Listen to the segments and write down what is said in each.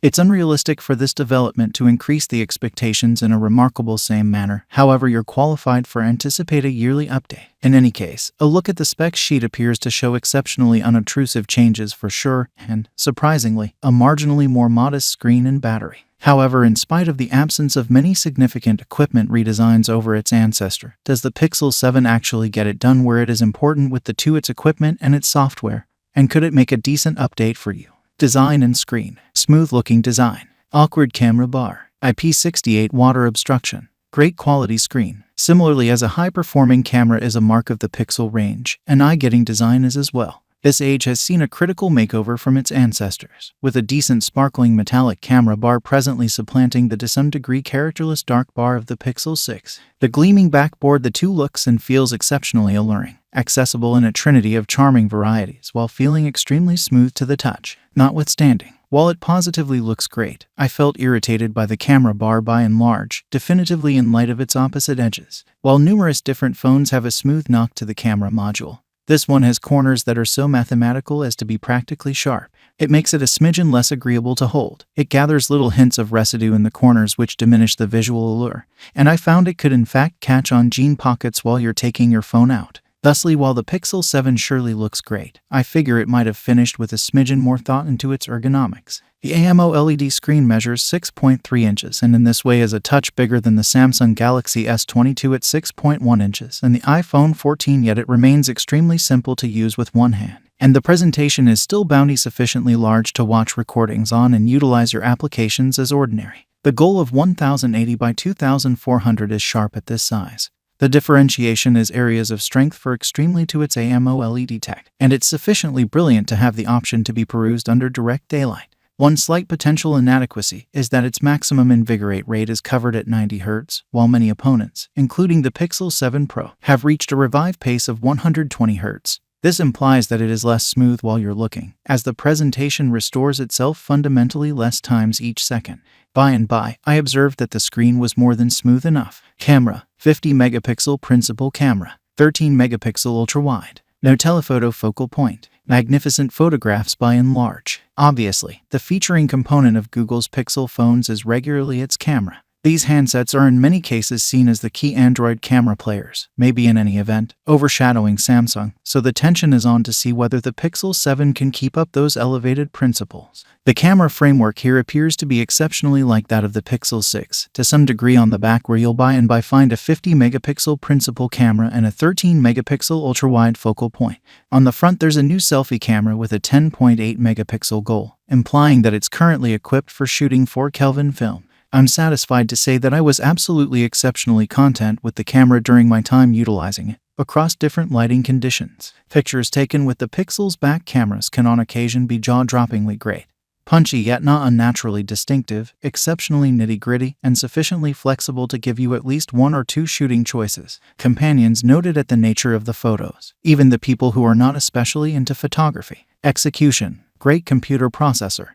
It's unrealistic for this development to increase the expectations in a remarkable same manner. However, you're qualified for anticipate a yearly update. In any case, a look at the spec sheet appears to show exceptionally unobtrusive changes for sure, and, surprisingly, a marginally more modest screen and battery. However, in spite of the absence of many significant equipment redesigns over its ancestor, does the Pixel 7 actually get it done where it is important with its equipment and its software? And could it make a decent update for you? Design and screen. Smooth-looking design. Awkward camera bar. IP68 water obstruction. Great quality screen. Similarly, as a high-performing camera is a mark of the Pixel range, an eye-getting design is as well. This age has seen a critical makeover from its ancestors, with a decent sparkling metallic camera bar presently supplanting the to some degree characterless dark bar of the Pixel 6. The gleaming backboard, the two looks and feels exceptionally alluring, accessible in a trinity of charming varieties while feeling extremely smooth to the touch. Notwithstanding, while it positively looks great, I felt irritated by the camera bar by and large, definitively in light of its opposite edges. While numerous different phones have a smooth knock to the camera module, this one has corners that are so mathematical as to be practically sharp. It makes it a smidgen less agreeable to hold. It gathers little hints of residue in the corners which diminish the visual allure, and I found it could in fact catch on jean pockets while you're taking your phone out. Thusly, while the Pixel 7 surely looks great, I figure it might have finished with a smidgen more thought into its ergonomics. The AMOLED screen measures 6.3 inches and in this way is a touch bigger than the Samsung Galaxy S22 at 6.1 inches and the iPhone 14, yet it remains extremely simple to use with one hand. And the presentation is still bounty sufficiently large to watch recordings on and utilize your applications as ordinary. The goal of 1080 by 2400 is sharp at this size. The differentiation is areas of strength for extremely to its AMOLED tech, and it's sufficiently brilliant to have the option to be perused under direct daylight. One slight potential inadequacy is that its maximum invigorate rate is covered at 90 Hz, while many opponents, including the Pixel 7 Pro, have reached a revive pace of 120 Hz. This implies that it is less smooth while you're looking, as the presentation restores itself fundamentally less times each second. By and by, I observed that the screen was more than smooth enough. Camera: 50 megapixel principal camera, 13 megapixel ultra-wide, no telephoto focal point, magnificent photographs by and large. Obviously, the featuring component of Google's Pixel phones is regularly its camera. These handsets are in many cases seen as the key Android camera players, maybe in any event, overshadowing Samsung, so the tension is on to see whether the Pixel 7 can keep up those elevated principles. The camera framework here appears to be exceptionally like that of the Pixel 6, to some degree on the back where you'll find a 50 megapixel principal camera and a 13 megapixel ultra-wide focal point. On the front there's a new selfie camera with a 10.8 megapixel goal, implying that it's currently equipped for shooting 4 Kelvin film. I'm satisfied to say that I was absolutely exceptionally content with the camera during my time utilizing it, across different lighting conditions. Pictures taken with the Pixel's back cameras can on occasion be jaw-droppingly great. Punchy yet not unnaturally distinctive, exceptionally nitty-gritty, and sufficiently flexible to give you at least one or two shooting choices. Companions noted at the nature of the photos, even the people who are not especially into photography. Execution: great computer processor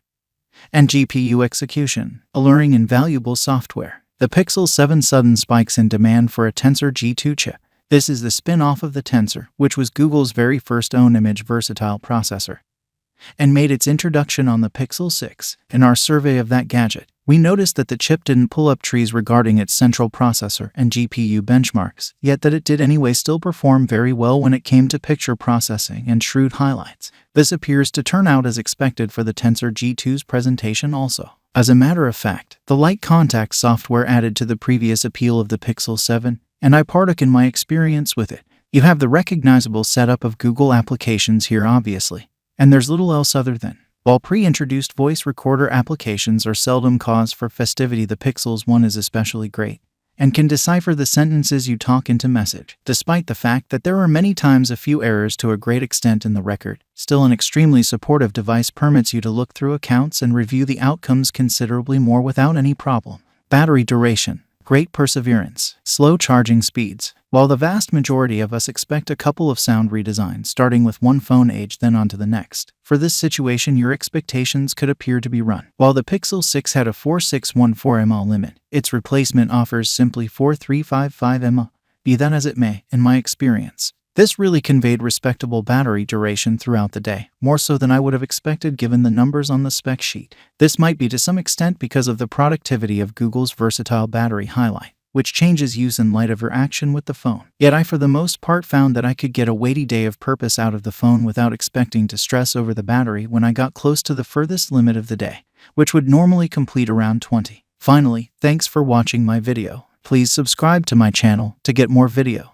and GPU execution, alluring and valuable software. The Pixel 7 sudden spikes in demand for a Tensor G2 chip. This is the spin-off of the Tensor, which was Google's very first own image versatile processor, and made its introduction on the Pixel 6. In our survey of that gadget, we noticed that the chip didn't pull up trees regarding its central processor and GPU benchmarks, yet that it did anyway still perform very well when it came to picture processing and shrewd highlights. This appears to turn out as expected for the Tensor G2's presentation also. As a matter of fact, the light contact software added to the previous appeal of the Pixel 7, and I partook in my experience with it. You have the recognizable setup of Google applications here obviously, and there's little else other than. While pre-introduced voice recorder applications are seldom cause for festivity, the Pixel's one is especially great, and can decipher the sentences you talk into message. Despite the fact that there are many times a few errors to a great extent in the record, still an extremely supportive device permits you to look through accounts and review the outcomes considerably more without any problem. Battery duration: great perseverance, slow charging speeds. While the vast majority of us expect a couple of sound redesigns starting with one phone age then on to the next, for this situation your expectations could appear to be run. While the Pixel 6 had a 4614 mAh limit, its replacement offers simply 4355 mAh. Be that as it may, in my experience, This really conveyed respectable battery duration throughout the day, more so than I would have expected given the numbers on the spec sheet. This might be to some extent because of the productivity of Google's versatile battery highlight, which changes use in light of your action with the phone. Yet I for the most part found that I could get a weighty day of purpose out of the phone without expecting to stress over the battery when I got close to the furthest limit of the day, which would normally complete around 20. Finally, thanks for watching my video. Please subscribe to my channel to get more video.